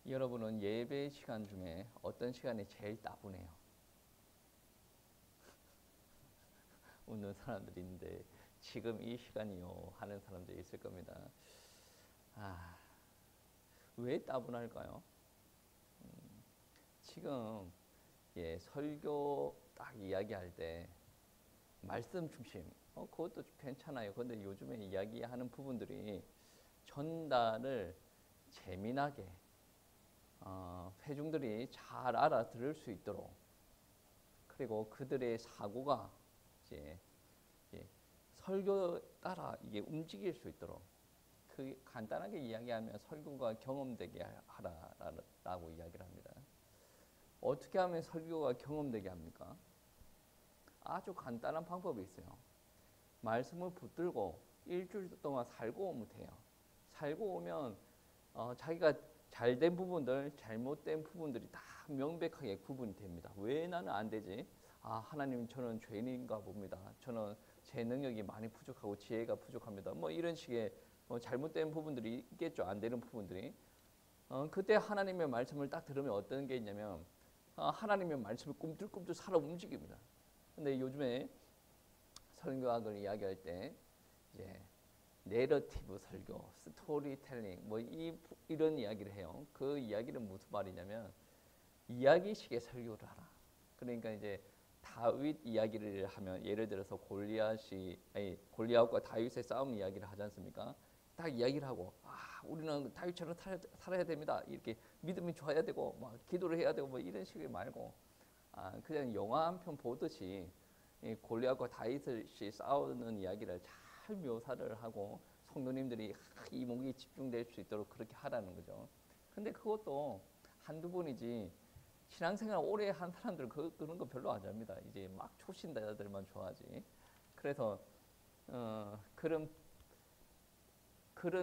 여러분은 예배 시간 중에 어떤 시간이 제일 따분해요? 웃는 사람들이 있는데 지금 이 시간이요 하는 사람들이 있을 겁니다. 왜 따분할까요? 지금 설교 딱 이야기할 때 말씀 중심, 그것도 괜찮아요. 그런데 요즘에 이야기하는 부분들이 전달을 재미나게 회중들이 잘 알아들을 수 있도록, 그리고 그들의 사고가 이제 설교 따라 이게 움직일 수 있도록, 그 간단하게 이야기하면 설교가 경험되게 하라라고 이야기를 합니다. 어떻게 하면 설교가 경험되게 합니까? 아주 간단한 방법이 있어요. 말씀을 붙들고 일주일 동안 살고 오면 돼요. 살고 오면 자기가 잘된 부분들, 잘못된 부분들이 다 명백하게 구분이 됩니다. 왜 나는 안 되지? 하나님, 저는 죄인인가 봅니다. 저는 제 능력이 많이 부족하고 지혜가 부족합니다. 뭐 이런 식의 잘못된 부분들이 있겠죠. 안 되는 부분들이. 그때 하나님의 말씀을 딱 들으면 어떤 게 있냐면 하나님의 말씀을 꿈틀꿈틀 살아 움직입니다. 근데 요즘에 설교학을 이야기할 때 이제 내러티브 설교, 스토리텔링 이런 이야기를 해요. 그 이야기는 무슨 말이냐면 이야기식의 설교를 하라. 그러니까 이제 다윗 이야기를 하면 예를 들어서 골리앗과 다윗의 싸움 이야기를 하지 않습니까? 딱 이야기를 하고 우리는 다윗처럼 살아야 됩니다. 이렇게 믿음이 좋아야 되고 막 기도를 해야 되고 뭐 이런 식의 말고 그냥 영화 한 편 보듯이 골리앗과 다윗이 싸우는 이야기를 잘 묘사를 하고 성도님들이 이목이 집중될 수 있도록 그렇게 하라는 거죠. 근데 그것도 한두 번이지 신앙생활 오래 한 사람들은 그런 거 별로 안 좋아합니다. 이제 막 초신자들만 좋아하지. 그래서 그런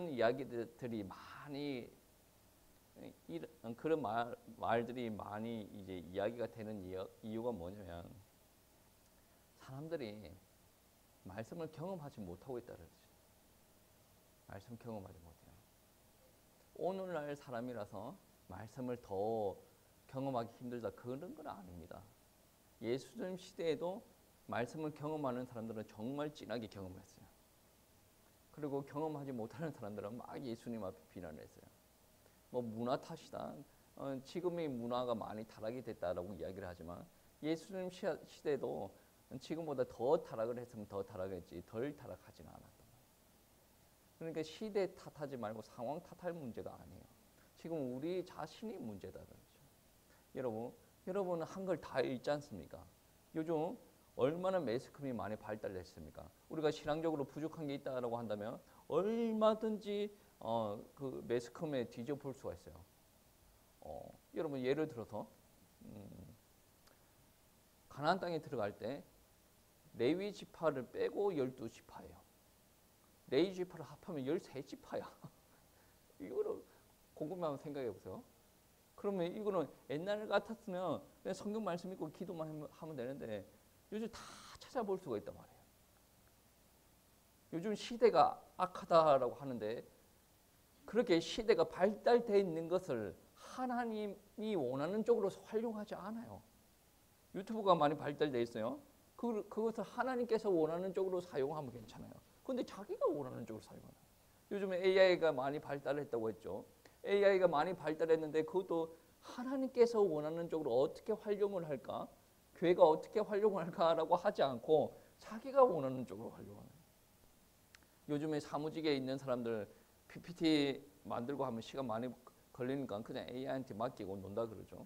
이야기들이 많이 그런 말들이 많이 이제 이야기가 되는 이유가 뭐냐면 사람들이 말씀을 경험하지 못하고 있다는 거죠. 말씀 경험하지 못해요. 오늘날 사람이라서 말씀을 더 경험하기 힘들다 그런 건 아닙니다. 예수님 시대에도 말씀을 경험하는 사람들은 정말 진하게 경험했어요. 그리고 경험하지 못하는 사람들은 막 예수님 앞에 비난을 했어요. 뭐 문화 탓이다. 지금의 문화가 많이 타락이 됐다라고 이야기를 하지만 예수님 시대도 지금보다 더 타락을 했으면 더 타락했지 덜 타락하지는 않았다. 그러니까 시대 탓하지 말고 상황 탓할 문제가 아니에요. 지금 우리 자신이 문제다는 거죠. 여러분은 한글 다 읽지 않습니까? 요즘 얼마나 매스컴이 많이 발달됐습니까? 우리가 신앙적으로 부족한 게 있다라고 한다면 얼마든지 그 매스컴에 뒤져볼 수가 있어요. 여러분 예를 들어서 가나안 땅에 들어갈 때 레위 지파를 빼고 12지파예요. 레위 지파를 합하면 13지파야. 이거를 곰곰이 한번 생각해 보세요. 그러면 이거는 옛날 같았으면 그냥 성경 말씀 읽고 기도만 하면 되는데 요즘 다 찾아볼 수가 있단 말이에요. 요즘 시대가 악하다라고 하는데 그렇게 시대가 발달되어 있는 것을 하나님이 원하는 쪽으로 활용하지 않아요. 유튜브가 많이 발달되어 있어요. 그것을 하나님께서 원하는 쪽으로 사용하면 괜찮아요. 그런데 자기가 원하는 쪽으로 사용하는. 요즘에 AI가 많이 발달했다고 했죠. AI가 많이 발달했는데 그것도 하나님께서 원하는 쪽으로 어떻게 활용을 할까? 교회가 어떻게 활용을 할까라고 하지 않고 자기가 원하는 쪽으로 활용하는. 요즘에 사무직에 있는 사람들 PPT 만들고 하면 시간 많이 걸리니까 그냥 AI한테 맡기고 논다 그러죠.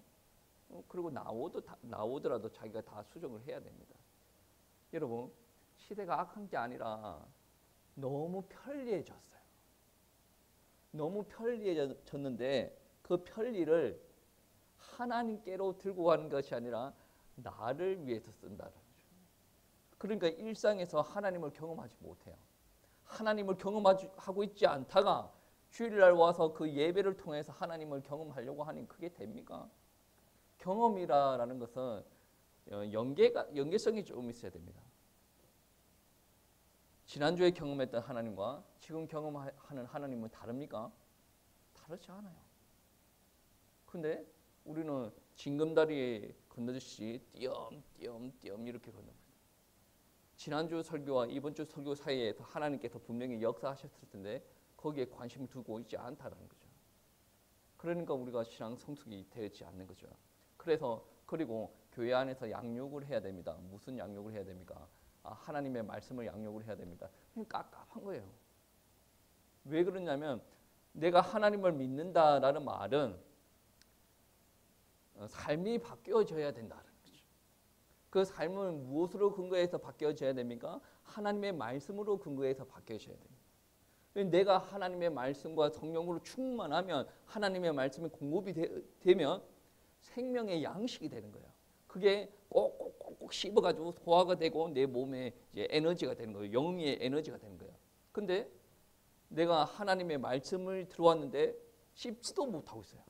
그리고 나오더라도 자기가 다 수정을 해야 됩니다. 여러분, 시대가 악한 게 아니라 너무 편리해졌어요. 너무 편리해졌는데 그 편리를 하나님께로 들고 가는 것이 아니라 나를 위해서 쓴다는 거죠. 그러니까 일상에서 하나님을 경험하지 못해요. 하나님을 경험하고 있지 않다가 주일날 와서 그 예배를 통해서 하나님을 경험하려고 하니 그게 됩니까? 경험이라는 것은 연계성이 좀 있어야 됩니다. 지난주에 경험했던 하나님과 지금 경험하는 하나님은 다릅니까? 다르지 않아요. 근데 우리는 징검다리에 건너듯이 띄엄띄엄 이렇게 건너갑니다. 지난주 설교와 이번 주 설교 사이에 하나님께서 분명히 역사하셨을 텐데 거기에 관심을 두고 있지 않다라는 거죠. 그러니까 우리가 신앙 성숙이 되지 않는 거죠. 그리고 교회 안에서 양육을 해야 됩니다. 무슨 양육을 해야 됩니까? 하나님의 말씀을 양육을 해야 됩니다. 그냥 깝깝한 거예요. 왜 그러냐면 내가 하나님을 믿는다라는 말은 삶이 바뀌어져야 된다는 거죠. 그 삶은 무엇으로 근거해서 바뀌어져야 됩니까? 하나님의 말씀으로 근거해서 바뀌어져야 됩니다. 내가 하나님의 말씀과 성령으로 충만하면 하나님의 말씀이 공급이 되면 생명의 양식이 되는 거예요. 그게 꼭꼭꼭 씹어가지고 소화가 되고 내 몸에 이제 에너지가 되는 거예요. 영의 에너지가 되는 거예요. 근데 내가 하나님의 말씀을 들어왔는데 씹지도 못하고 있어요.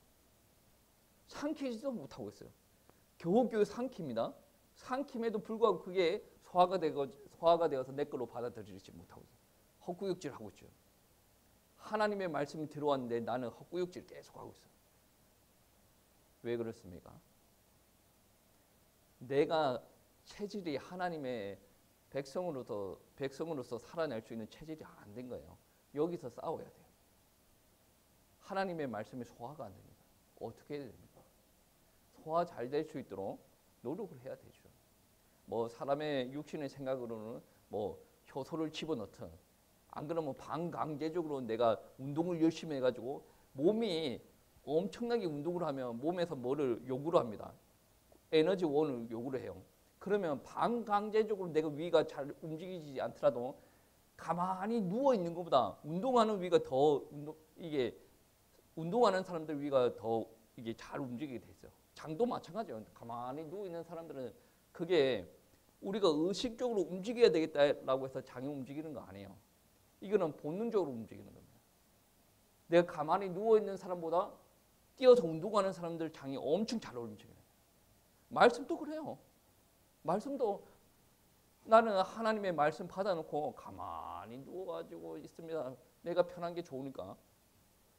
삼키지도 못하고 있어요. 겨우겨우 삼킵니다. 삼킴에도 불구하고 그게 소화가 되어서 내 걸로 받아들이지 못하고 있어요. 헛구역질 하고 있죠. 하나님의 말씀이 들어왔는데 나는 헛구역질 계속 하고 있어요. 왜 그렇습니까? 내가 체질이 하나님의 백성으로서 살아낼 수 있는 체질이 안 된 거예요. 여기서 싸워야 돼요. 하나님의 말씀이 소화가 안 됩니다. 어떻게 해야 됩니까? 소화 잘 될 수 있도록 노력을 해야 되죠. 뭐 사람의 육신의 생각으로는 뭐 효소를 집어넣든 안 그러면 반강제적으로 내가 운동을 열심히 해가지고 몸이 엄청나게 운동을 하면 몸에서 뭐를 요구를 합니다. 에너지원을 요구를 해요. 그러면 반강제적으로 내가 위가 잘 움직이지 않더라도 가만히 누워 있는 것보다 운동하는 위가 더 운동하는 사람들 위가 더 이게 잘 움직이게 돼 있어요. 장도 마찬가지예요. 가만히 누워 있는 사람들은 그게 우리가 의식적으로 움직여야 되겠다라고 해서 장이 움직이는 거 아니에요. 이거는 본능적으로 움직이는 겁니다. 내가 가만히 누워 있는 사람보다 뛰어서 운동하는 사람들 장이 엄청 잘 움직여요. 말씀도 그래요. 말씀도 나는 하나님의 말씀 받아놓고 가만히 누워가지고 있습니다. 내가 편한 게 좋으니까.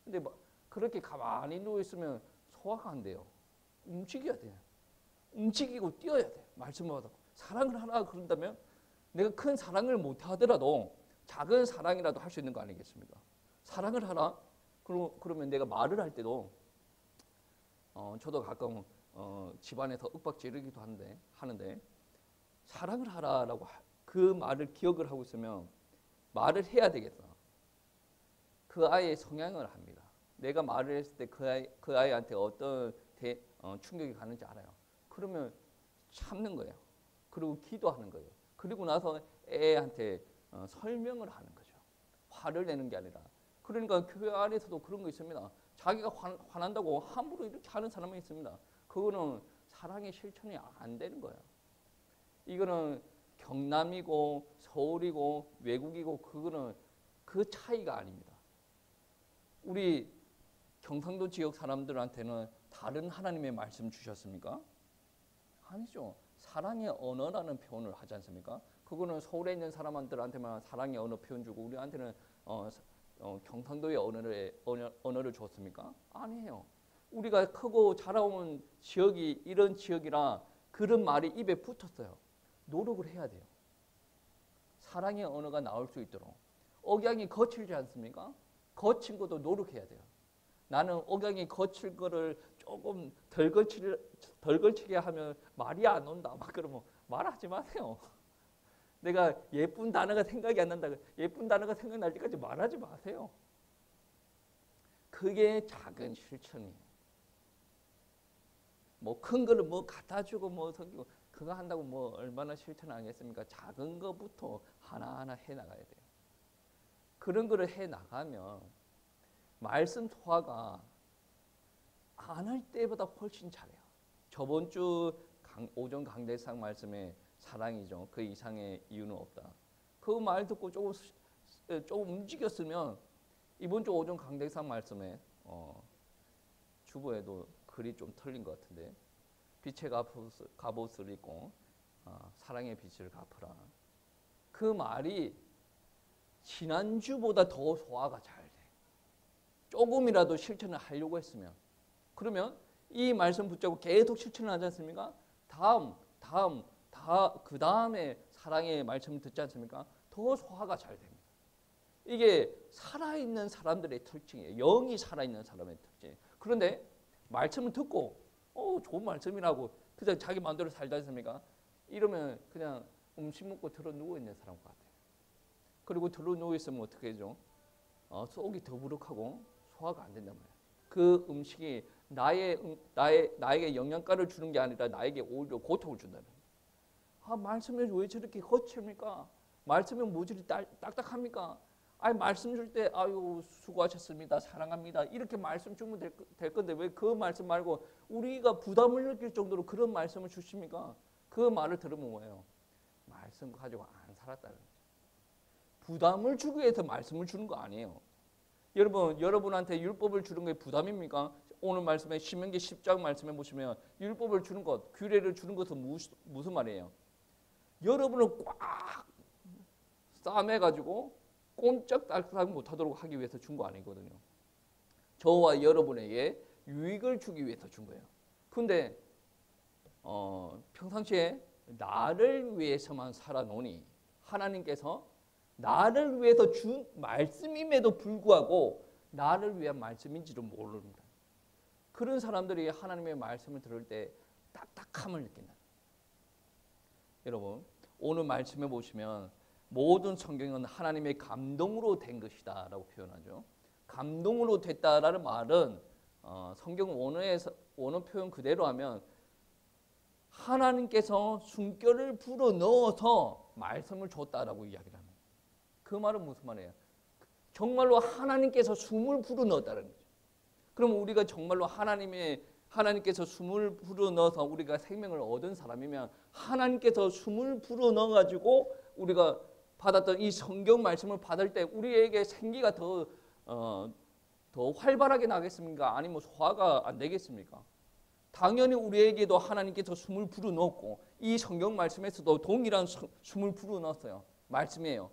근데 그렇게 가만히 누워 있으면 소화가 안 돼요. 움직여야 돼요. 움직이고 뛰어야 돼요. 말씀을 받아. 사랑을 하라 그런다면 내가 큰 사랑을 못 하더라도 작은 사랑이라도 할 수 있는 거 아니겠습니까? 사랑을 하라. 그러면 내가 말을 할 때도 저도 가끔 집안에서 윽박 지르기도 하는데 사랑을 하라라고 그 말을 기억을 하고 있으면 말을 해야 되겠어. 그 아이의 성향을 합니다. 내가 말을 했을 때 그 아이한테 어떤 충격이 가는지 알아요. 그러면 참는 거예요. 그리고 기도하는 거예요. 그리고 나서 애한테 설명을 하는 거죠. 화를 내는 게 아니라. 그러니까 교회 안에서도 그런 거 있습니다. 자기가 화난다고 함부로 이렇게 하는 사람이 있습니다. 그거는 사랑의 실천이 안 되는 거예요. 이거는 경남이고 서울이고 외국이고 그거는 그 차이가 아닙니다. 우리 경상도 지역 사람들한테는 다른 하나님의 말씀 주셨습니까? 아니죠. 사랑의 언어라는 표현을 하지 않습니까? 그거는 서울에 있는 사람들한테만 사랑의 언어 표현 주고 우리한테는 경상도의 언어를 줬습니까? 아니에요. 우리가 크고 자라온 지역이 이런 지역이라 그런 말이 입에 붙었어요. 노력을 해야 돼요. 사랑의 언어가 나올 수 있도록. 억양이 거칠지 않습니까? 거친 것도 노력해야 돼요. 나는 억양이 거칠 거를 조금 덜 거치게 하면 말이 안 온다. 막 그러면 말하지 마세요. 내가 예쁜 단어가 생각이 안 난다. 예쁜 단어가 생각날 때까지 말하지 마세요. 그게 작은 실천이에요. 뭐 큰 거를 뭐 갖다 주고 뭐 섬기고 그거 한다고 뭐 얼마나 실천하겠습니까? 작은 거부터 하나하나 해 나가야 돼요. 그런 거를 해 나가면 말씀 소화가 안 할 때보다 훨씬 잘해요. 저번 주 오전 강대상 말씀에 사랑이죠. 그 이상의 이유는 없다. 그 말 듣고 조금 움직였으면 이번 주 오전 강대상 말씀에 주보에도 글이 좀 틀린 것 같은데 빛의 갑옷을 입고 사랑의 빛을 갚으라. 그 말이 지난주보다 더 소화가 잘 돼. 조금이라도 실천을 하려고 했으면 그러면 이 말씀 붙잡고 계속 실천을 하지 않습니까? 그 다음에 사랑의 말씀을 듣지 않습니까? 더 소화가 잘 됩니다. 이게 살아있는 사람들의 특징이에요. 영이 살아있는 사람의 특징이에요. 그런데 말씀을 듣고 좋은 말씀이라고 그냥 자기 마음대로 살지 않습니까? 이러면 그냥 음식 먹고 들어 누워있는 사람 같아요. 그리고 들어 누워있으면 어떻게 되죠? 속이 더부룩하고 소화가 안 된단 말이에요. 그 음식이 나에게 영양가를 주는 게 아니라 나에게 오히려 고통을 준다는 거예요. 말씀이 왜 저렇게 거칩니까? 말씀이 모질이 딱딱합니까? 말씀 줄 때 아유 수고하셨습니다. 사랑합니다. 이렇게 말씀 주면 될 건데 왜 그 말씀 말고 우리가 부담을 느낄 정도로 그런 말씀을 주십니까? 그 말을 들으면 뭐예요? 말씀 가지고 안 살았다는 거죠. 부담을 주기 위해서 말씀을 주는 거 아니에요. 여러분한테 율법을 주는 게 부담입니까? 오늘 말씀에 신명기 10장 말씀해 보시면 율법을 주는 것, 규례를 주는 것은 무슨 말이에요? 여러분을 꽉 싸매가지고 꼼짝달싹 못하도록 하기 위해서 준 거 아니거든요. 저와 여러분에게 유익을 주기 위해서 준 거예요. 근데 평상시에 나를 위해서만 살아노니 하나님께서 나를 위해서 준 말씀임에도 불구하고 나를 위한 말씀인지도 모릅니다. 그런 사람들이 하나님의 말씀을 들을 때 딱딱함을 느낀다. 여러분 오늘 말씀해 보시면 모든 성경은 하나님의 감동으로 된 것이다 라고 표현하죠. 감동으로 됐다라는 말은 성경 원어 표현 그대로 하면 하나님께서 숨결을 불어 넣어서 말씀을 줬다라고 이야기를 합니다. 그 말은 무슨 말이에요? 정말로 하나님께서 숨을 불어 넣었다는 거죠. 그럼 우리가 정말로 하나님께서 숨을 불어 넣어서 우리가 생명을 얻은 사람이면 하나님께서 숨을 불어 넣어가지고 우리가 받았던 이 성경 말씀을 받을 때 우리에게 생기가 더 활발하게 나겠습니까? 아니면 소화가 안 되겠습니까? 당연히 우리에게도 하나님께서 숨을 불어 넣었고 이 성경 말씀에서도 동일한 숨을 불어 넣었어요. 말씀이에요.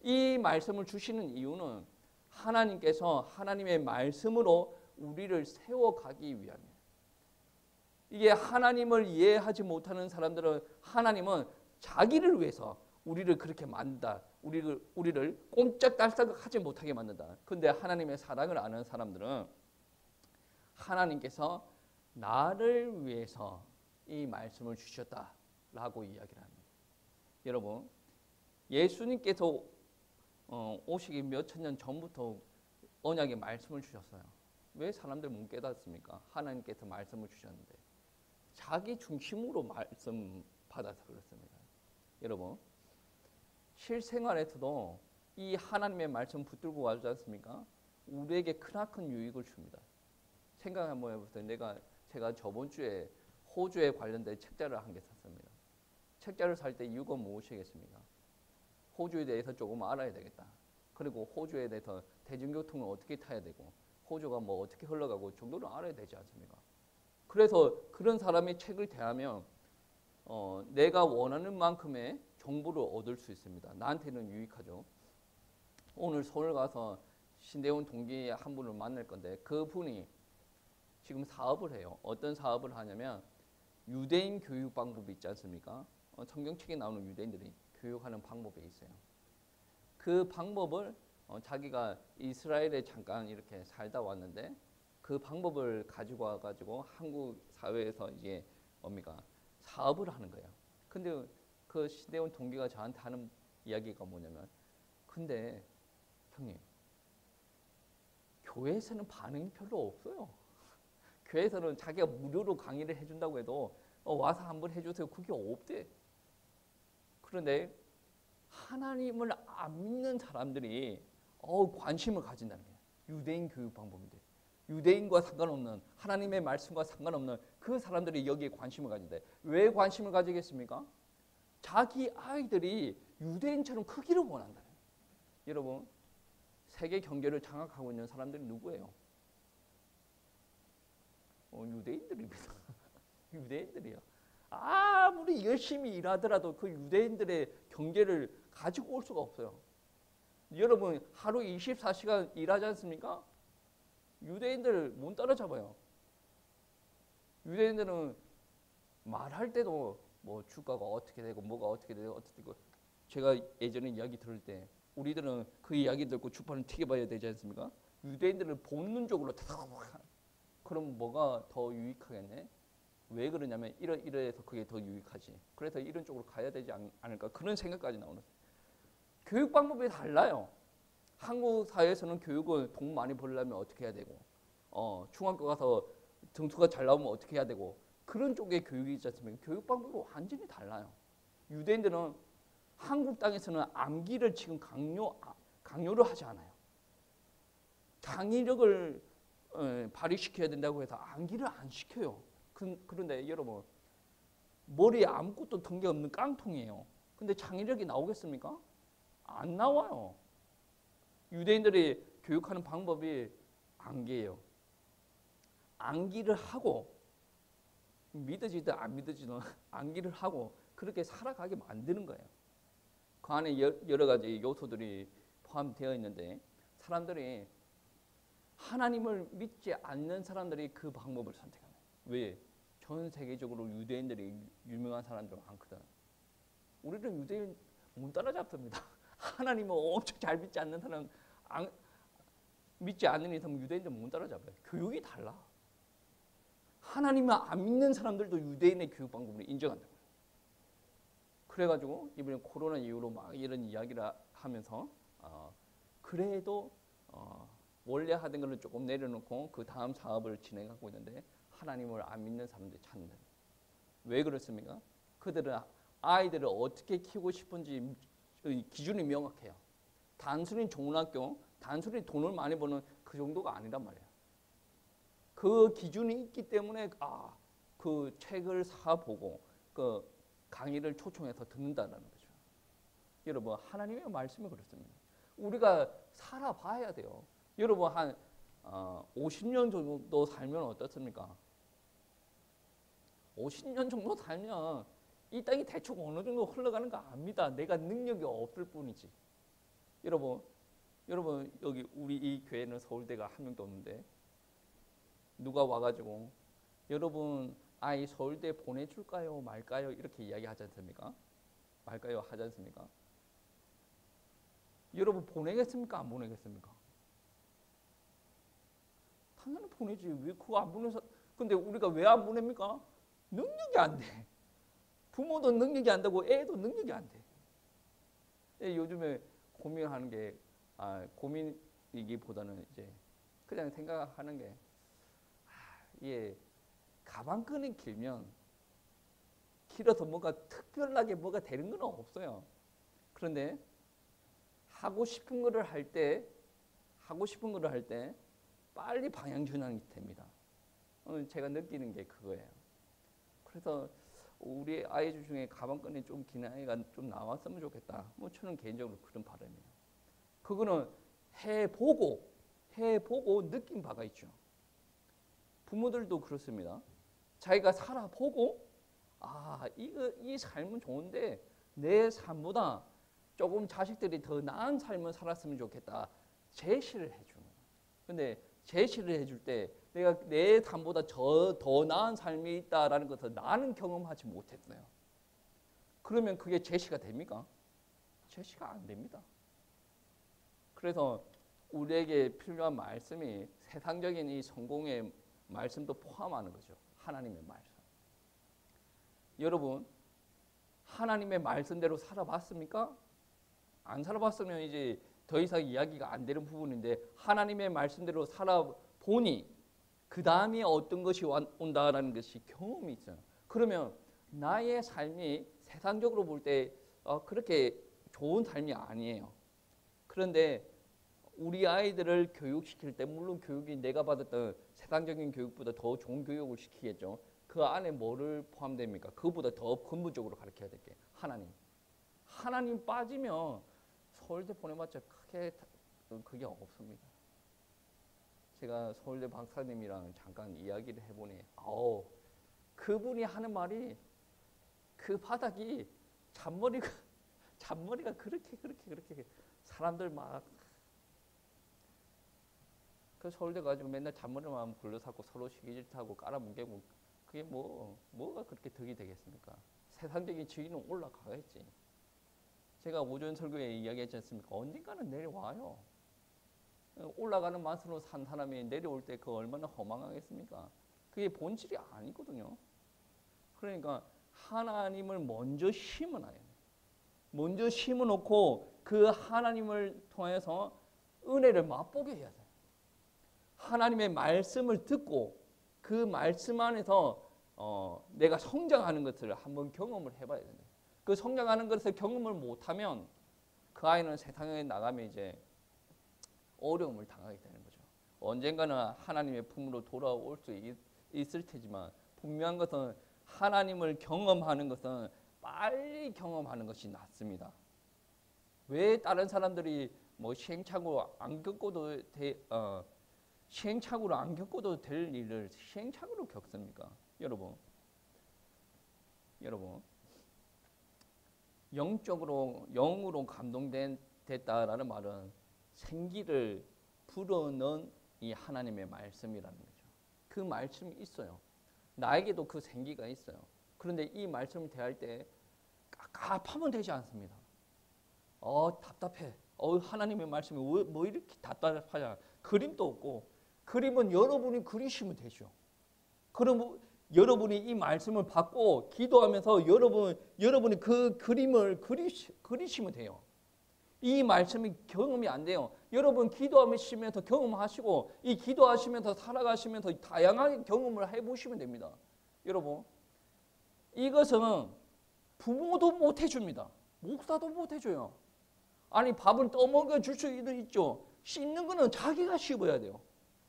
이 말씀을 주시는 이유는 하나님께서 하나님의 말씀으로 우리를 세워가기 위함이에요. 이게 하나님을 이해하지 못하는 사람들은 하나님은 자기를 위해서 우리를 그렇게 만든다. 우리를 꼼짝달싹 하지 못하게 만든다. 그런데 하나님의 사랑을 아는 사람들은 하나님께서 나를 위해서 이 말씀을 주셨다라고 이야기를 합니다. 여러분, 예수님께서 오시기 몇천 년 전부터 언약의 말씀을 주셨어요. 왜 사람들 못 깨닫습니까? 하나님께서 말씀을 주셨는데 자기 중심으로 말씀 받아서 그렇습니다. 여러분, 실생활에서도 이 하나님의 말씀 붙들고 가지 않습니까? 우리에게 크나큰 유익을 줍니다. 생각 한번 해보세요. 제가 저번 주에 호주에 관련된 책자를 한 개 샀습니다. 책자를 살 때 이유가 무엇이겠습니까? 호주에 대해서 조금 알아야 되겠다. 그리고 호주에 대해서 대중교통을 어떻게 타야 되고 호주가 뭐 어떻게 흘러가고 정도는 알아야 되지 않습니까? 그래서 그런 사람이 책을 대하면 내가 원하는 만큼의 정보를 얻을 수 있습니다. 나한테는 유익하죠. 오늘 서울 가서 신대원 동기 한 분을 만날 건데 그분이 지금 사업을 해요. 어떤 사업을 하냐면 유대인 교육 방법이 있지 않습니까? 성경책에 나오는 유대인들이 교육하는 방법이 있어요. 그 방법을 자기가 이스라엘에 잠깐 이렇게 살다 왔는데 그 방법을 가지고 와가지고 한국 사회에서 이제 뭡니까? 사업을 하는 거예요. 근데 그 신대원 동기가 저한테 하는 이야기가 뭐냐면 근데 형님 교회에서는 반응이 별로 없어요. 교회에서는 자기가 무료로 강의를 해준다고 해도 와서 한번 해주세요. 그게 없대. 그런데 하나님을 안 믿는 사람들이 관심을 가진다는 거예요. 유대인 교육 방법인데 유대인과 상관없는 하나님의 말씀과 상관없는 그 사람들이 여기에 관심을 가진대. 왜 관심을 가지겠습니까? 자기 아이들이 유대인처럼 크기를 원한다. 여러분 세계 경제를 장악하고 있는 사람들이 누구예요? 유대인들입니다. 유대인들이요. 아무리 열심히 일하더라도 그 유대인들의 경제를 가지고 올 수가 없어요. 여러분 하루 24시간 일하지 않습니까? 유대인들 못 따라잡아요. 유대인들은 말할 때도 뭐 주가가 어떻게 되고 뭐가 어떻게 되고 어떻게 되고 제가 예전에 이야기 들을 때 우리들은 그 이야기 듣고 주판을 튀겨봐야 되지 않습니까? 유대인들은 본능적으로 그럼 뭐가 더 유익하겠네? 왜 그러냐면 이래서 그게 더 유익하지. 그래서 이런 쪽으로 가야 되지 않을까 그런 생각까지 나오는. 교육 방법이 달라요. 한국 사회에서는 교육을 돈 많이 벌려면 어떻게 해야 되고, 중학교 가서 등수가 잘 나오면 어떻게 해야 되고 그런 쪽의 교육이 있지 않습니까? 교육 방법이 완전히 달라요. 유대인들은 한국 땅에서는 암기를 지금 강요를 하지 않아요. 창의력을 발휘시켜야 된다고 해서 암기를 안 시켜요. 그런데 여러분 머리에 아무것도 든 게 없는 깡통이에요. 근데 창의력이 나오겠습니까? 안 나와요. 유대인들이 교육하는 방법이 암기예요. 암기를 하고 믿어지든 안 믿어지든 암기를 하고 그렇게 살아가게 만드는 거예요. 그 안에 여러 가지 요소들이 포함되어 있는데 사람들이 하나님을 믿지 않는 사람들이 그 방법을 선택하는 거예요. 왜? 전 세계적으로 유대인들이 유명한 사람들 많거든. 우리는 유대인 못 따라잡습니다. 하나님을 엄청 잘 믿지 않는 사람, 믿지 않는 이상 유대인들 못 따라잡아요. 교육이 달라. 하나님을 안 믿는 사람들도 유대인의 교육 방법을 인정한다고요. 그래가지고 이번에 코로나 이후로 막 이런 이야기를 하면서 그래도 원래 하던 거를 조금 내려놓고 그 다음 사업을 진행하고 있는데 하나님을 안 믿는 사람들이 찾는다. 왜 그렇습니까? 그들은 아이들을 어떻게 키우고 싶은지 기준이 명확해요. 단순히 좋은 학교, 단순히 돈을 많이 버는 그 정도가 아니란 말이에요. 그 기준이 있기 때문에 그 책을 사보고 그 강의를 초청해서 듣는다는 거죠. 여러분 하나님의 말씀이 그렇습니다. 우리가 살아봐야 돼요. 여러분 한 50년 정도 살면 어떻습니까? 50년 정도 살면 이 땅이 대충 어느 정도 흘러가는 거 압니다. 내가 능력이 없을 뿐이지. 여러분 여기 우리 이 교회는 서울대가 한 명도 없는데 누가 와가지고 여러분 아이 서울대 보내줄까요 말까요 이렇게 이야기하지 않습니까? 말까요 하지 않습니까? 여러분 보내겠습니까 안 보내겠습니까? 당연히 보내지. 왜 그거 안 보내서? 근데 우리가 왜 안 보냅니까? 능력이 안 돼. 부모도 능력이 안 되고 애도 능력이 안 돼. 요즘에 고민하는 게 고민이기보다는 이제 그냥 생각하는 게 이게 가방끈이 길면 길어서 뭔가 특별하게 뭐가 되는 건 없어요. 그런데 하고 싶은 거를 할 때 빨리 방향 전환이 됩니다. 오늘 제가 느끼는 게 그거예요. 그래서 우리 아이들 중에 가방끈이 좀 긴 아이가 좀 나왔으면 좋겠다. 뭐 저는 개인적으로 그런 바람이에요. 그거는 해보고 느낀 바가 있죠. 부모들도 그렇습니다. 자기가 살아보고 이 삶은 좋은데 내 삶보다 조금 자식들이 더 나은 삶을 살았으면 좋겠다. 제시를 해주는 거예요. 근데 제시를 해줄 때 내가 내 삶보다 더 나은 삶이 있다라는 것을 나는 경험하지 못했어요. 그러면 그게 제시가 됩니까? 제시가 안 됩니다. 그래서 우리에게 필요한 말씀이 세상적인 이 성공의 말씀도 포함하는 거죠. 하나님의 말씀. 여러분 하나님의 말씀대로 살아봤습니까? 안 살아봤으면 이제 더 이상 이야기가 안 되는 부분인데 하나님의 말씀대로 살아보니 그 다음에 어떤 것이 온다라는 것이 경험이 있어요. 그러면 나의 삶이 세상적으로 볼 때 그렇게 좋은 삶이 아니에요. 그런데 우리 아이들을 교육시킬 때 물론 교육이 내가 받았던 세상적인 교육보다 더 좋은 교육을 시키겠죠. 그 안에 뭐를 포함됩니까? 그것보다 더 근본적으로 가르쳐야 될 게 하나님 빠지면 서울대 보내봤자 크게 그게 없습니다. 제가 서울대 박사님이랑 잠깐 이야기를 해보니 그분이 하는 말이 그 바닥이 잔머리가 그렇게 사람들 막 그 서울대 가지고 맨날 잔머리만 굴러잡고 서로 시기질 타고 깔아뭉개고 그게 뭐가 그렇게 덕이 되겠습니까? 세상적인 지위는 올라가겠지. 제가 오전 설교에 이야기했지 않습니까? 언젠가는 내려와요. 올라가는 맛으로 산 사람이 내려올 때 그 얼마나 허망하겠습니까? 그게 본질이 아니거든요. 그러니까 하나님을 먼저 심어놔야 돼요. 먼저 심어놓고 그 하나님을 통해서 은혜를 맛보게 해야 돼요. 하나님의 말씀을 듣고 그 말씀 안에서 내가 성장하는 것을 한번 경험을 해봐야 된다. 그 성장하는 것을 경험을 못하면 그 아이는 세상에 나가면 이제 어려움을 당하게 되는 거죠. 언젠가는 하나님의 품으로 돌아올 수 있을 테지만 분명한 것은 하나님을 경험하는 것은 빨리 경험하는 것이 낫습니다. 왜 다른 사람들이 뭐 시행착오로 안 겪어도 될 일을 시행착오로 겪습니까? 여러분 영으로 감동됐다라는 말은 생기를 불어넣은 이 하나님의 말씀이라는 거죠. 그 말씀이 있어요. 나에게도 그 생기가 있어요. 그런데 이 말씀을 대할 때 깝깝하면 되지 않습니다. 답답해. 하나님의 말씀이 뭐 이렇게 답답하냐. 그림도 없고, 그림은 여러분이 그리시면 되죠. 그럼 여러분이 이 말씀을 받고 기도하면서 여러분이 그 그림을 그리시면 돼요. 이 말씀이 경험이 안 돼요. 여러분 기도하시면서 경험하시고 이 기도하시면서 살아가시면서 다양하게 경험을 해보시면 됩니다. 여러분 이것은 부모도 못 해줍니다. 목사도 못 해줘요. 아니 밥을 떠먹여 줄 수도 있죠. 씻는 거는 자기가 씹어야 돼요.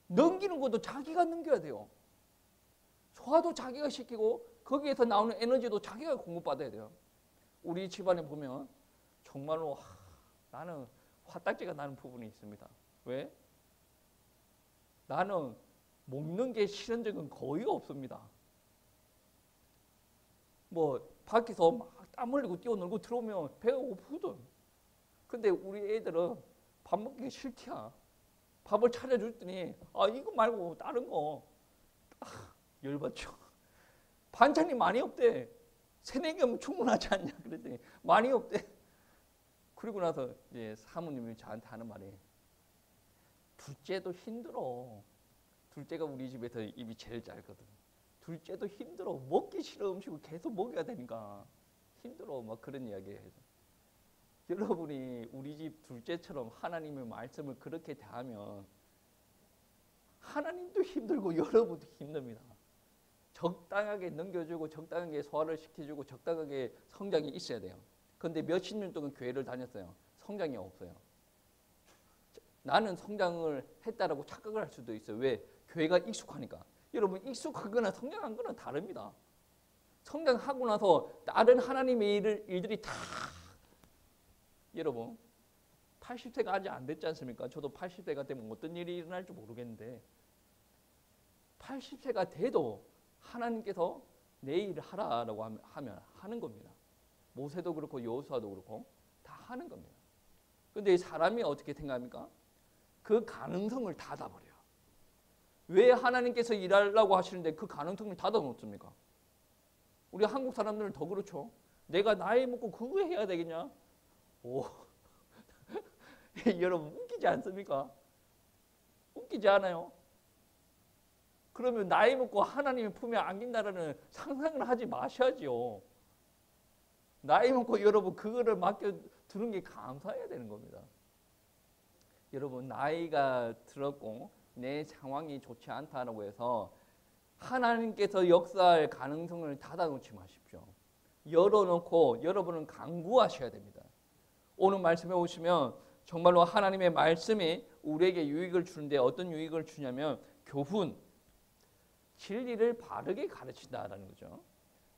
넘기는 것도 자기가 넘겨야 돼요. 소화도 자기가 시키고 거기에서 나오는 에너지도 자기가 공급받아야 돼요. 우리 집안에 보면 정말로 나는 화딱지가 나는 부분이 있습니다. 왜? 나는 먹는 게 싫은 적은 거의 없습니다. 뭐 밖에서 막 땀 흘리고 뛰어놀고 들어오면 배가 고프거든. 근데 우리 애들은 밥 먹기 싫대야. 밥을 차려줬더니 이거 말고 다른 거 열받죠. 반찬이 많이 없대. 3-4개면 충분하지 않냐 그랬더니 많이 없대. 그리고 나서 이제 사모님이 저한테 하는 말이 둘째도 힘들어. 둘째가 우리 집에서 입이 제일 짧거든. 둘째도 힘들어. 먹기 싫은 음식을 계속 먹여야 되니까 힘들어. 막 그런 이야기해요. 여러분이 우리 집 둘째처럼 하나님의 말씀을 그렇게 대하면 하나님도 힘들고 여러분도 힘듭니다. 적당하게 넘겨주고 적당하게 소화를 시켜주고 적당하게 성장이 있어야 돼요. 그런데 몇십 년 동안 교회를 다녔어요. 성장이 없어요. 나는 성장을 했다라고 착각을 할 수도 있어요. 왜? 교회가 익숙하니까. 여러분 익숙하거나 성장한 거는 다릅니다. 성장하고 나서 다른 하나님의 일들이 다 여러분 80세가 아직 안 됐지 않습니까? 저도 80세가 되면 어떤 일이 일어날지 모르겠는데 80세가 돼도 하나님께서 내 일을 하라라고 하면 하는 겁니다. 모세도 그렇고 여호수아도 그렇고 다 하는 겁니다. 그런데 사람이 어떻게 생각합니까? 그 가능성을 닫아버려요. 왜 하나님께서 일하려고 하시는데 그 가능성을 닫아놓습니까? 우리 한국 사람들은 더 그렇죠. 내가 나이 먹고 그거 해야 되겠냐? 여러분 웃기지 않습니까? 웃기지 않아요? 그러면 나이 먹고 하나님의 품에 안긴다라는 상상을 하지 마셔야죠. 나이 먹고 여러분 그거를 맡겨두는 게 감사해야 되는 겁니다. 여러분 나이가 들었고 내 상황이 좋지 않다라고 해서 하나님께서 역사할 가능성을 닫아놓지 마십시오. 열어놓고 여러분은 강구하셔야 됩니다. 오늘 말씀에 오시면 정말로 하나님의 말씀이 우리에게 유익을 주는데 어떤 유익을 주냐면 교훈, 진리를 바르게 가르친다라는 거죠.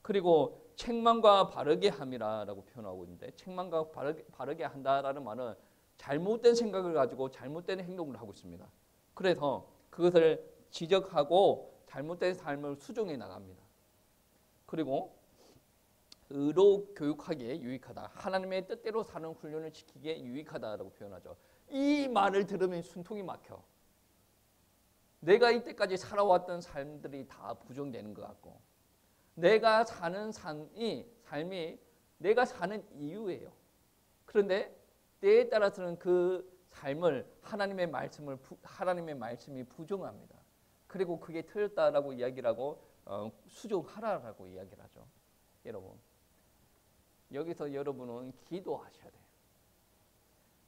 그리고 책망과 바르게 함이라고 표현하고 있는데 책망과 바르게 한다라는 말은 잘못된 생각을 가지고 잘못된 행동을 하고 있습니다. 그래서 그것을 지적하고 잘못된 삶을 수정해 나갑니다. 그리고 의로 교육하기에 유익하다. 하나님의 뜻대로 사는 훈련을 지키기에 유익하다라고 표현하죠. 이 말을 들으면 숨통이 막혀. 내가 이때까지 살아왔던 삶들이 다 부정되는 것 같고 내가 사는 삶이 내가 사는 이유예요. 그런데 때에 따라서는 그 삶을 하나님의 말씀이 부정합니다. 그리고 그게 틀렸다라고 이야기를 하고 수정하라라고 이야기를 하죠. 여러분, 여기서 여러분은 기도하셔야 돼요.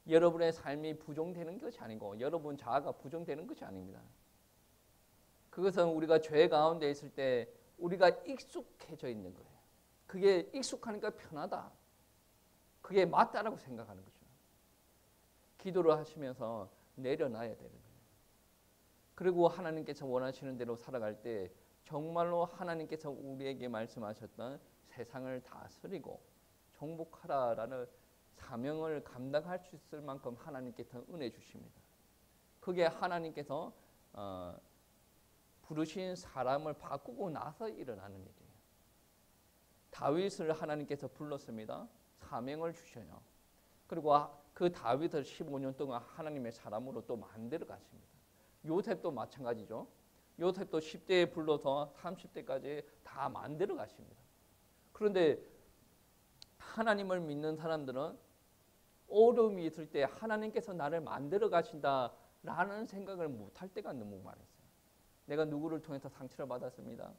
여러분의 삶이 부정되는 것이 아니고 여러분 자아가 부정되는 것이 아닙니다. 그것은 우리가 죄 가운데 있을 때 우리가 익숙해져 있는 거예요. 그게 익숙하니까 편하다. 그게 맞다라고 생각하는 거죠. 기도를 하시면서 내려놔야 되는 거예요. 그리고 하나님께서 원하시는 대로 살아갈 때 정말로 하나님께서 우리에게 말씀하셨던 세상을 다스리고 정복하라라는 사명을 감당할 수 있을 만큼 하나님께서 은혜 주십니다. 그게 하나님께서 부르신 사람을 바꾸고 나서 일어나는 일이에요. 다윗을 하나님께서 불렀습니다. 사명을 주셔요. 그리고 그 다윗을 15년 동안 하나님의 사람으로 또 만들어 가십니다. 요셉도 마찬가지죠. 요셉도 10대에 불러서 30대까지 다 만들어 가십니다. 그런데 하나님을 믿는 사람들은 어려움이 있을 때 하나님께서 나를 만들어 가신다라는 생각을 못할 때가 너무 많았어요. 내가 누구를 통해서 상처를 받았습니다.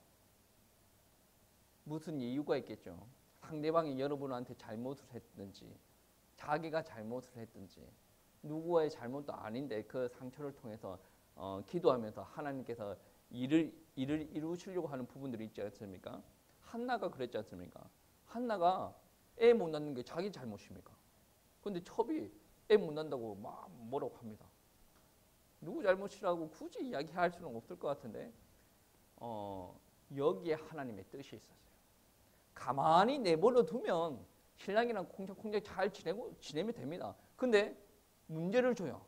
무슨 이유가 있겠죠. 상대방이 여러분한테 잘못을 했든지 자기가 잘못을 했든지 누구의 잘못도 아닌데 그 상처를 통해서 기도하면서 하나님께서 일을 이루시려고 하는 부분들이 있지 않습니까? 한나가 그랬지 않습니까? 한나가 애 못 낳는 게 자기 잘못입니까? 그런데 첩이 애 못 낳는다고 막 뭐라고 합니다. 누구 잘못이라고 굳이 이야기할 수는 없을 것 같은데 여기에 하나님의 뜻이 있었어요. 가만히 내버려 두면 신랑이랑 콩닥콩닥 잘 지내면 됩니다. 근데 문제를 줘요.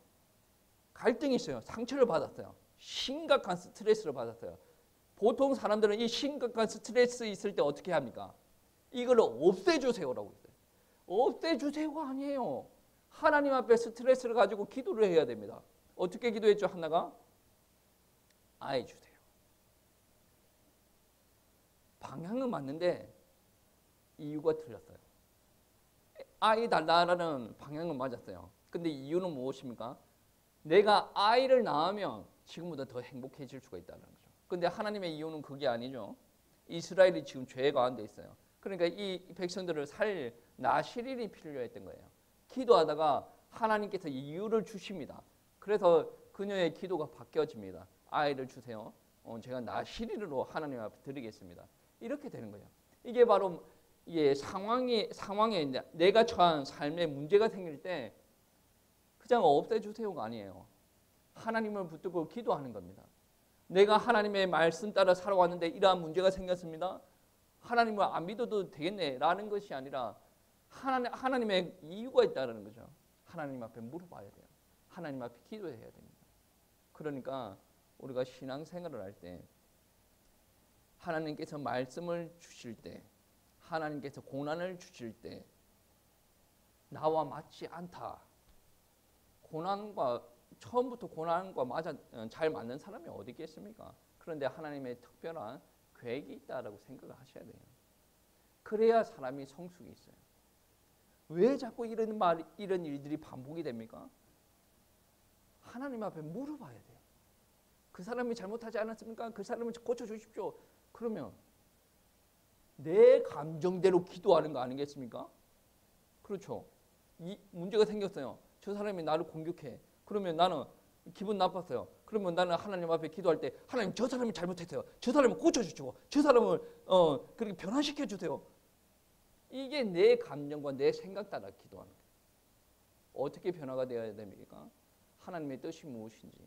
갈등이 있어요. 상처를 받았어요. 심각한 스트레스를 받았어요. 보통 사람들은 이 심각한 스트레스 있을 때 어떻게 합니까? 이걸 없애주세요라고 했어요. 없애주세요가 아니에요. 하나님 앞에 스트레스를 가지고 기도를 해야 됩니다. 어떻게 기도했죠? 한나가? 아이 주세요. 방향은 맞는데 이유가 틀렸어요. 아이 달라라는 방향은 맞았어요. 근데 이유는 무엇입니까? 내가 아이를 낳으면 지금보다 더 행복해질 수가 있다는 거죠. 근데 하나님의 이유는 그게 아니죠. 이스라엘이 지금 죄 가운데 있어요. 그러니까 이 백성들을 살 나실인이 필요했던 거예요. 기도하다가 하나님께서 이유를 주십니다. 그래서 그녀의 기도가 바뀌어집니다. 아이를 주세요. 제가 나실인으로 하나님 앞에 드리겠습니다. 이렇게 되는 거예요. 이게 바로 상황에 내가 처한 삶에 문제가 생길 때 그냥 없애주세요가 아니에요. 하나님을 붙들고 기도하는 겁니다. 내가 하나님의 말씀 따라 살아왔는데 이러한 문제가 생겼습니다. 하나님을 안 믿어도 되겠네라는 것이 아니라 하나님의 이유가 있다는 거죠. 하나님 앞에 물어봐야 돼요. 하나님 앞에 기도해야 됩니다. 그러니까 우리가 신앙생활을 할 때 하나님께서 말씀을 주실 때 하나님께서 고난을 주실 때 나와 맞지 않다. 처음부터 고난과 잘 맞는 사람이 어디 있겠습니까? 그런데 하나님의 특별한 계획이 있다라고 생각을 하셔야 돼요. 그래야 사람이 성숙이 있어요. 왜 자꾸 이런 일들이 반복이 됩니까? 하나님 앞에 물어봐야 돼요. 그 사람이 잘못하지 않았습니까? 그 사람을 고쳐주십시오. 그러면 내 감정대로 기도하는 거 아니겠습니까? 그렇죠. 이 문제가 생겼어요. 저 사람이 나를 공격해. 그러면 나는 기분 나빴어요. 그러면 나는 하나님 앞에 기도할 때 하나님 저 사람이 잘못했어요. 저 사람을 고쳐주시고 저 사람을 그렇게 변화시켜 주세요. 이게 내 감정과 내 생각 따라 기도하는 거예요. 어떻게 변화가 되어야 됩니까? 하나님의 뜻이 무엇인지,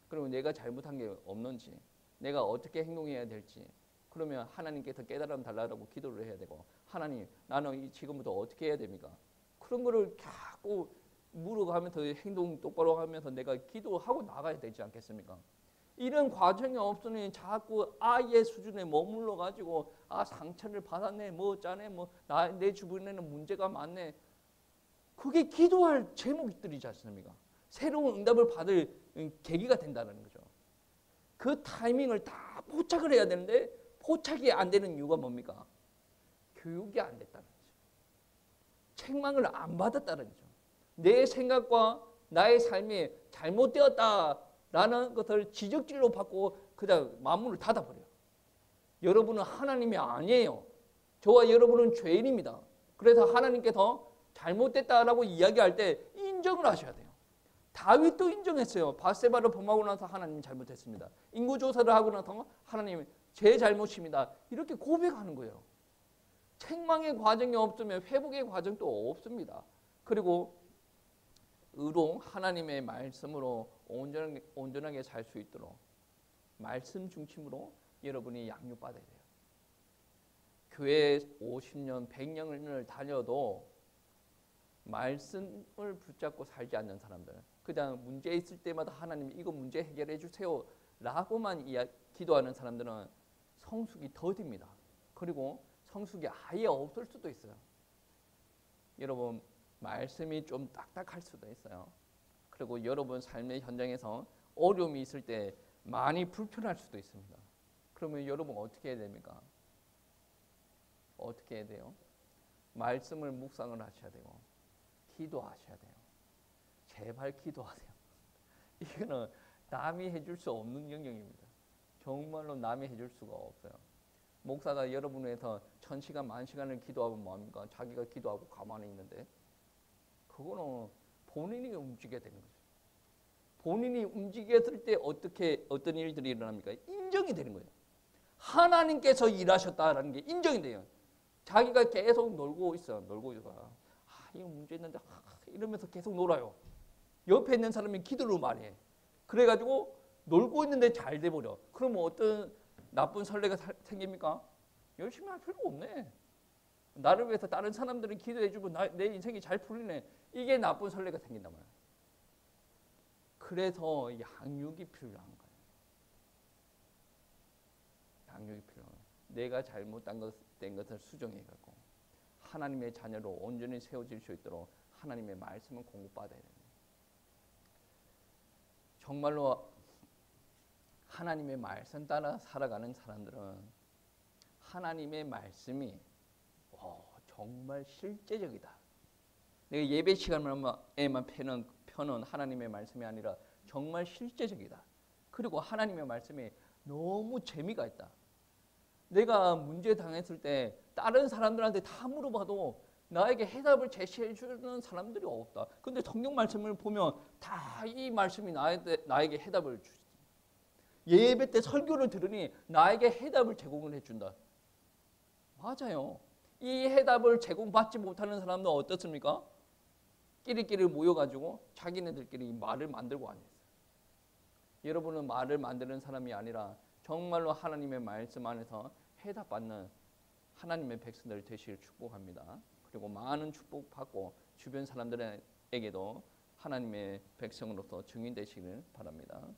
그리고 내가 잘못한 게 없는지, 내가 어떻게 행동해야 될지, 그러면 하나님께서 깨달음 달라고 기도를 해야 되고, 하나님 나는 지금부터 어떻게 해야 됩니까? 그런 거를 자꾸 물어가면서 행동 똑바로 하면서 내가 기도하고 나가야 되지 않겠습니까? 이런 과정이 없으니 자꾸 아이의 수준에 머물러 가지고 상처를 받았네, 뭐 어쩌네, 내 주변에는 문제가 많네. 그게 기도할 제목들이지 않습니까? 새로운 응답을 받을 계기가 된다는 거죠. 그 타이밍을 다 포착을 해야 되는데 포착이 안 되는 이유가 뭡니까? 교육이 안 됐다는 거죠. 책망을 안 받았다는 거죠. 내 생각과 나의 삶이 잘못되었다라는 것을 지적질로 받고 그냥 마음문을 닫아버려요. 여러분은 하나님이 아니에요. 저와 여러분은 죄인입니다. 그래서 하나님께서 잘못됐다라고 이야기할 때 인정을 하셔야 돼요. 다윗도 인정했어요. 밧세바를 범하고 나서 하나님 잘못했습니다. 인구조사를 하고 나서 하나님 제 잘못입니다. 이렇게 고백하는 거예요. 책망의 과정이 없으면 회복의 과정도 없습니다. 그리고 의로 하나님의 말씀으로 온전하게 살 수 있도록 말씀 중심으로 여러분이 양육받아야 돼요. 교회 50년, 100년을 다녀도 말씀을 붙잡고 살지 않는 사람들, 그냥 문제 있을 때마다 하나님 이거 문제 해결해 주세요 라고만 기도하는 사람들은 성숙이 더딥니다. 그리고 성숙이 아예 없을 수도 있어요. 여러분 말씀이 좀 딱딱할 수도 있어요. 그리고 여러분 삶의 현장에서 어려움이 있을 때 많이 불편할 수도 있습니다. 그러면 여러분 어떻게 해야 됩니까? 어떻게 해야 돼요? 말씀을 묵상을 하셔야 되고 기도하셔야 돼요. 제발 기도하세요. 이거는 남이 해줄 수 없는 영역입니다. 정말로 남이 해줄 수가 없어요. 목사가 여러분을 위해서 1000시간, 10,000시간을 기도하고 뭐합니까? 자기가 기도하고 가만히 있는데 그거는 본인이 움직여야 되는 거죠. 본인이 움직였을 때 어떤 일들이 일어납니까? 인정이 되는 거예요. 하나님께서 일하셨다라는 게 인정이 돼요. 자기가 계속 놀고 있어. 이거 문제 있는데 이러면서 계속 놀아요. 옆에 있는 사람이 기도를 많이 해. 그래가지고 놀고 있는데 잘 돼버려. 그러면 어떤 나쁜 선례가 생깁니까? 열심히 할 필요가 없네. 나를 위해서 다른 사람들은 기도해주고 내 인생이 잘 풀리네. 이게 나쁜 선례가 생긴단 말이에요. 그래서 양육이 필요한 거예요. 양육이 필요한 거예요. 내가 잘못된 것을 수정해갖고 하나님의 자녀로 온전히 세워질 수 있도록 하나님의 말씀을 공부받아야 됩니다. 정말로 하나님의 말씀 따라 살아가는 사람들은 하나님의 말씀이 정말 실제적이다. 내가 예배 시간에만 펴는 하나님의 말씀이 아니라 정말 실제적이다. 그리고 하나님의 말씀이 너무 재미가 있다. 내가 문제 당했을 때 다른 사람들한테 다 물어봐도 나에게 해답을 제시해 주는 사람들이 없다. 근데 성경 말씀을 보면 다 이 말씀이 나에게 해답을 주지. 예배 때 설교를 들으니 나에게 해답을 제공을 해준다. 맞아요. 이 해답을 제공받지 못하는 사람도 어떻습니까? 끼리끼리 모여가지고 자기네들끼리 말을 만들고 앉아있어요. 여러분은 말을 만드는 사람이 아니라 정말로 하나님의 말씀 안에서 해답받는 하나님의 백성들 되시길 축복합니다. 그리고 많은 축복받고 주변 사람들에게도 하나님의 백성으로서 증인 되시길 바랍니다.